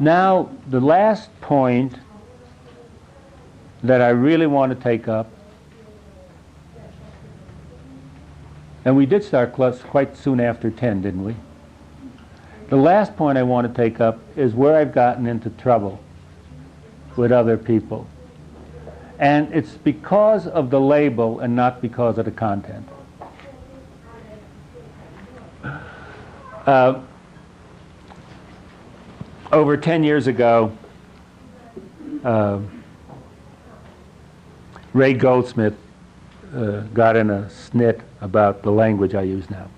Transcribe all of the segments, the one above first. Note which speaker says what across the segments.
Speaker 1: Now, the last point that I really want to take up, and we did start class quite soon after 10, didn't we? The last point I want to take up is where I've gotten into trouble with other people. And it's because of the label and not because of the content. Over 10 years ago, Ray Goldsmith got in a snit about the language I use now.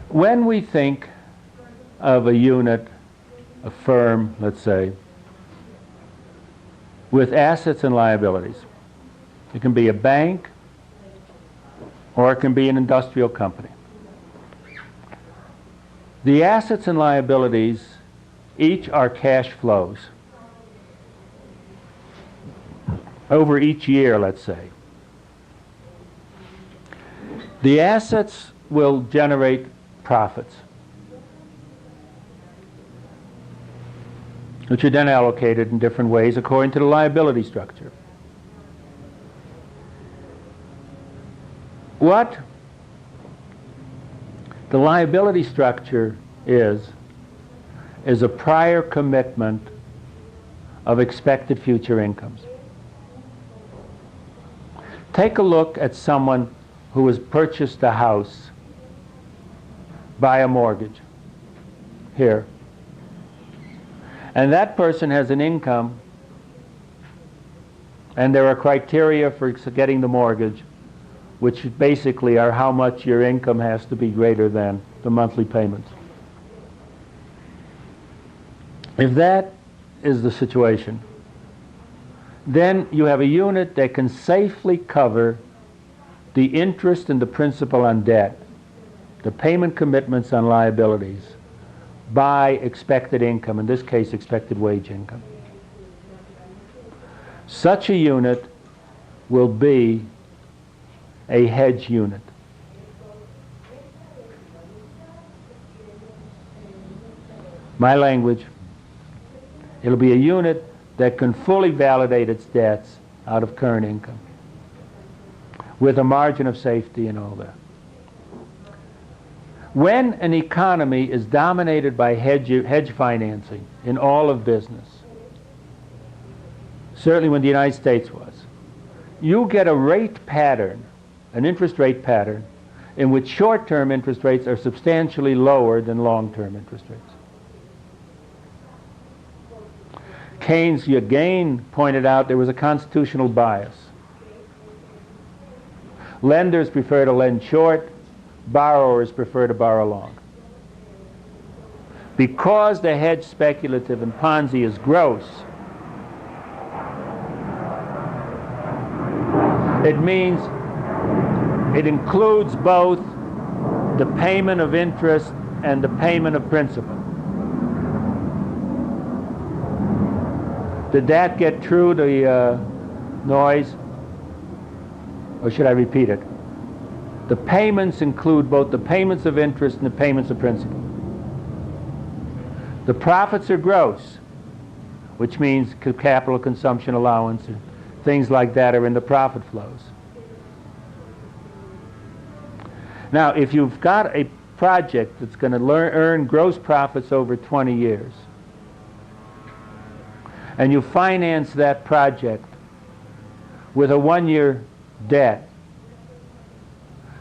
Speaker 1: When we think of a unit, a firm, let's say, with assets and liabilities, it can be a bank or it can be an industrial company. The assets and liabilities each are cash flows over each year, let's say. The assets will generate profits, which are then allocated in different ways according to the liability structure. What the liability structure is a prior commitment of expected future incomes. Take a look at someone who has purchased a house by a mortgage here. And that person has an income, and there are criteria for getting the mortgage, which basically are how much your income has to be greater than the monthly payments. If that is the situation, then you have a unit that can safely cover the interest and the principal on debt, the payment commitments on liabilities, by expected income, in this case expected wage income. Such a unit will be a hedge unit. My language, it'll be a unit that can fully validate its debts out of current income with a margin of safety and all that. When an economy is dominated by hedge financing in all of business, certainly when the United States was, you get a rate pattern, an interest rate pattern, in which short-term interest rates are substantially lower than long-term interest rates. Keynes again pointed out there was a constitutional bias. Lenders prefer to lend short, borrowers prefer to borrow long. Because the hedge speculative and Ponzi is gross, it means it includes both the payment of interest and the payment of principal. Did that get through the noise? Or should I repeat it? The payments include both the payments of interest and the payments of principal. The profits are gross, which means capital consumption allowance and things like that are in the profit flows. Now, if you've got a project that's going to earn gross profits over 20 years, and you finance that project with a one-year debt,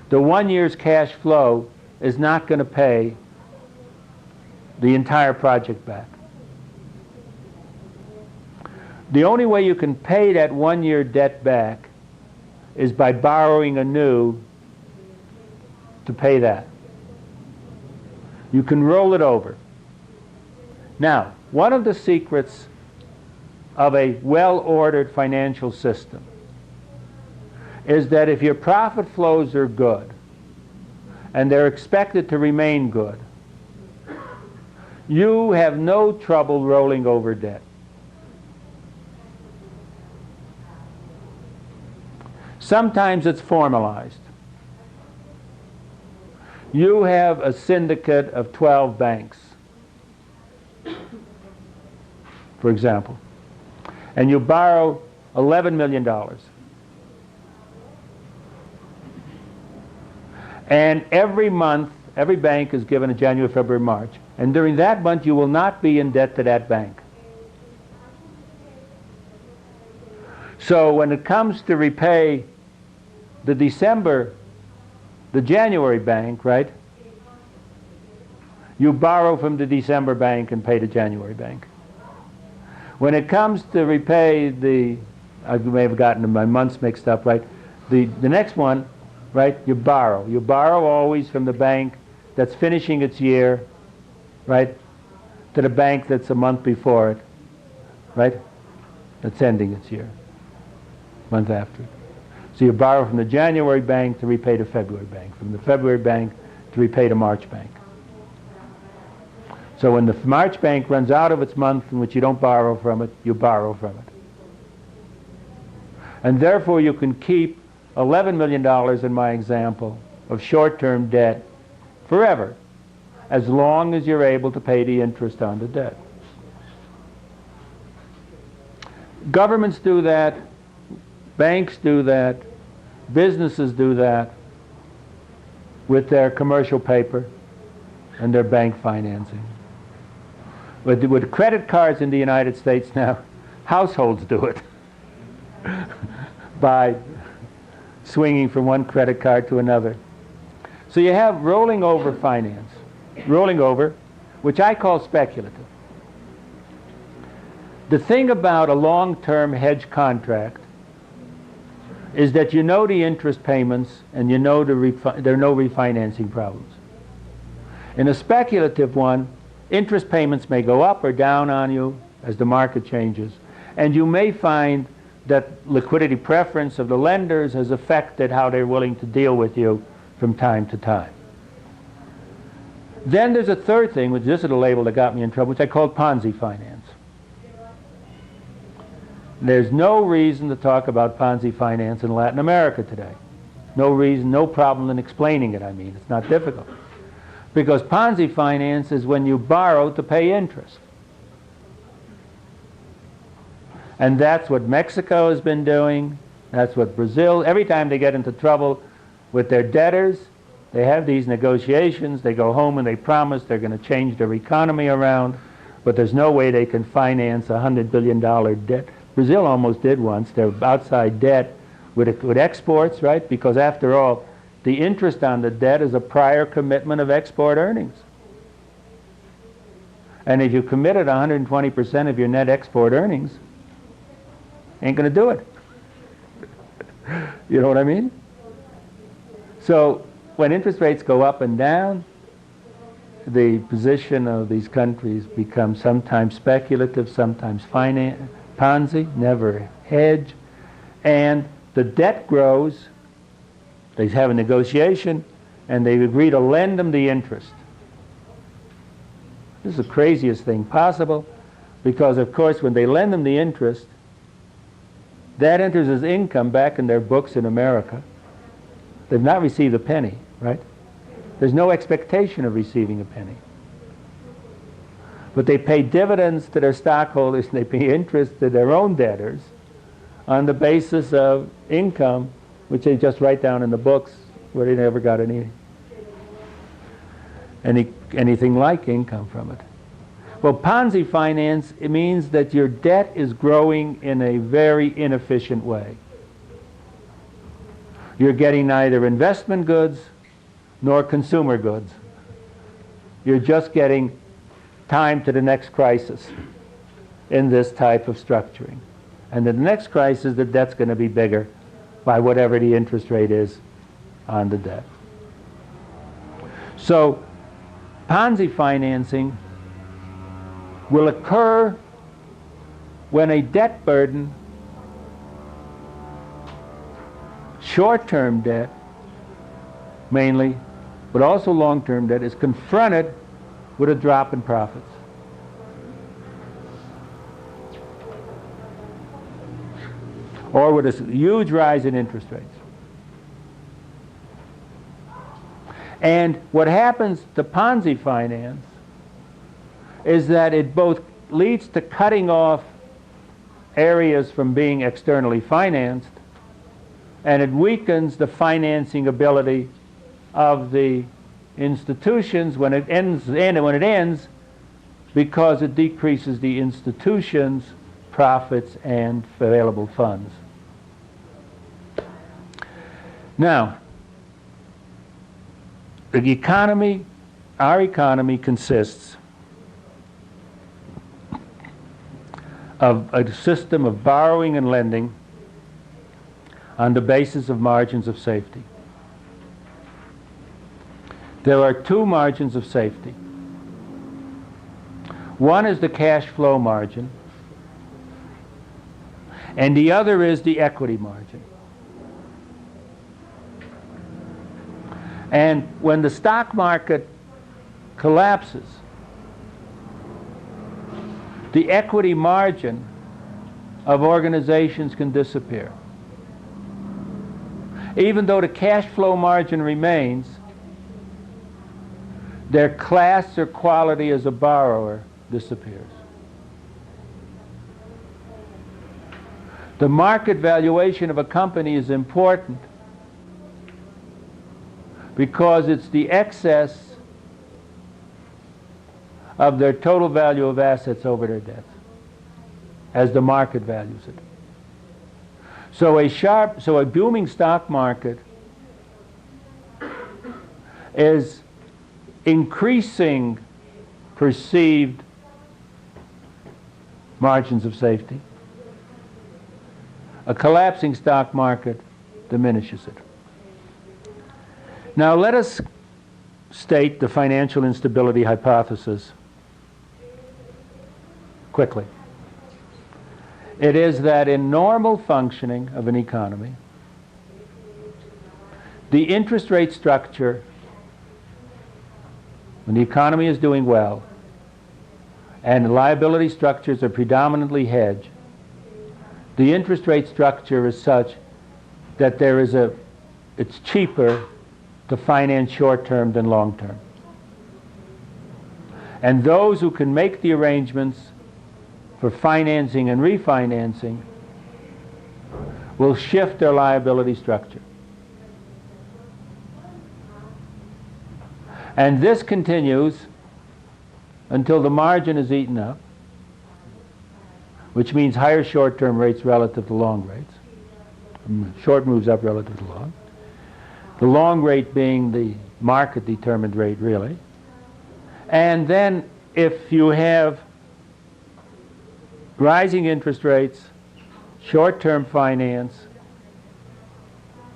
Speaker 1: the 1 year's cash flow is not going to pay the entire project back. The only way you can pay that 1 year debt back is by borrowing anew to pay that. You can roll it over. Now, one of the secrets of a well-ordered financial system is that if your profit flows are good, and they're expected to remain good, you have no trouble rolling over debt. Sometimes it's formalized. You have a syndicate of 12 banks, for example, and you borrow $11 million. And every month, every bank is given a January, February, March. And during that month, you will not be in debt to that bank. So when it comes to repay the January bank, right? You borrow from the December bank and pay the January bank. When it comes to repay I may have gotten my months mixed up, right? The next one, right? You borrow. You borrow always from the bank that's finishing its year, right? To the bank that's a month before it, right? That's ending its year, month after. So you borrow from the January bank to repay the February bank, from the February bank to repay the March bank. So when the March bank runs out of its month in which you don't borrow from it, you borrow from it. And therefore you can keep $11 million, in my example, of short-term debt forever, as long as you're able to pay the interest on the debt. Governments do that, banks do that, businesses do that with their commercial paper and their bank financing. With credit cards in the United States now, households do it by swinging from one credit card to another. So you have rolling over finance, rolling over, which I call speculative. The thing about a long-term hedge contract is that you know the interest payments and you know there are no refinancing problems. In a speculative one, interest payments may go up or down on you as the market changes, and you may find that liquidity preference of the lenders has affected how they're willing to deal with you from time to time. Then there's a third thing, which this is the label that got me in trouble, which I call Ponzi Finance. There's no reason to talk about Ponzi Finance in Latin America today. No reason, no problem in explaining it, I mean. It's not difficult. Because Ponzi Finance is when you borrow to pay interest. And that's what Mexico has been doing. That's what Brazil, every time they get into trouble with their debtors, they have these negotiations, they go home and they promise they're going to change their economy around, but there's no way they can finance a $100 billion debt. Brazil almost did once, their outside debt with exports, right? Because after all, the interest on the debt is a prior commitment of export earnings. And if you committed 120% of your net export earnings, ain't going to do it. You know what I mean? So when interest rates go up and down, the position of these countries becomes sometimes speculative, sometimes Ponzi, never hedge, and the debt grows. They have a negotiation, and they agree to lend them the interest. This is the craziest thing possible, because of course when they lend them the interest, that enters as income back in their books in America. They've not received a penny, right? There's no expectation of receiving a penny. But they pay dividends to their stockholders and they pay interest to their own debtors on the basis of income, which they just write down in the books where they never got anything like income from it. Well, Ponzi finance, it means that your debt is growing in a very inefficient way. You're getting neither investment goods nor consumer goods. You're just getting time to the next crisis in this type of structuring. And the next crisis, the debt's going to be bigger by whatever the interest rate is on the debt. So Ponzi financing will occur when a debt burden, short-term debt mainly, but also long-term debt, is confronted with a drop in profits. Or with a huge rise in interest rates. And what happens to Ponzi finance is that it both leads to cutting off areas from being externally financed, and it weakens the financing ability of the institutions when it ends, because it decreases the institution's profits and available funds. Now, the economy, our economy, consists of a system of borrowing and lending on the basis of margins of safety. There are two margins of safety. One is the cash flow margin, and the other is the equity margin. And when the stock market collapses, the equity margin of organizations can disappear. Even though the cash flow margin remains, their class or quality as a borrower disappears. The market valuation of a company is important because it's the excess of their total value of assets over their debts, as the market values it. So a booming stock market is increasing perceived margins of safety. A collapsing stock market diminishes it. Now let us state the financial instability hypothesis quickly. It is that in normal functioning of an economy, the interest rate structure, when the economy is doing well and liability structures are predominantly hedged, the interest rate structure is such that it's cheaper to finance short-term than long-term. And those who can make the arrangements for financing and refinancing will shift their liability structure. And this continues until the margin is eaten up, which means higher short-term rates relative to long rates. Short moves up relative to long. The long rate being the market-determined rate, really. And then if you have rising interest rates, short-term finance,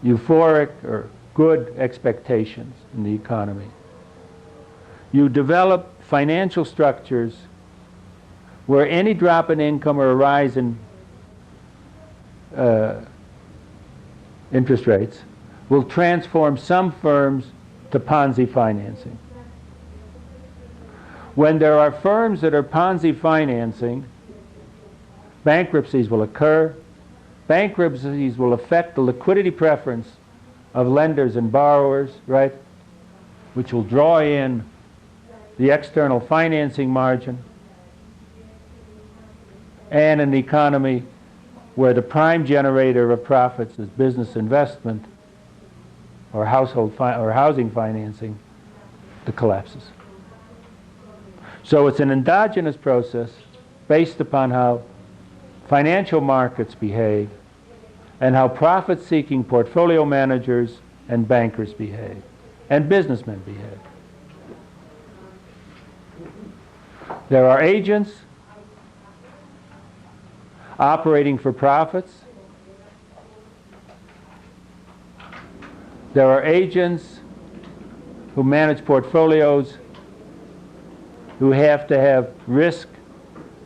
Speaker 1: euphoric or good expectations in the economy, you develop financial structures where any drop in income or a rise in interest rates will transform some firms to Ponzi financing. When there are firms that are Ponzi financing, bankruptcies will occur. Bankruptcies will affect the liquidity preference of lenders and borrowers, right, which will draw in the external financing margin. And an economy where the prime generator of profits is business investment or housing financing, that collapses. So it's an endogenous process based upon how financial markets behave and how profit-seeking portfolio managers and bankers behave, and businessmen behave. There are agents operating for profits. There are agents who manage portfolios who have to have risk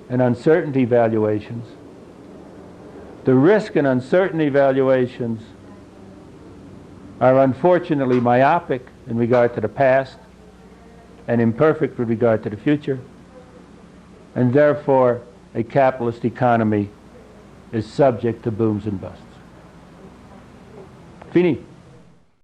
Speaker 1: and uncertainty valuations. The risk and uncertainty valuations are unfortunately myopic in regard to the past and imperfect with regard to the future, and therefore a capitalist economy is subject to booms and busts. Fini.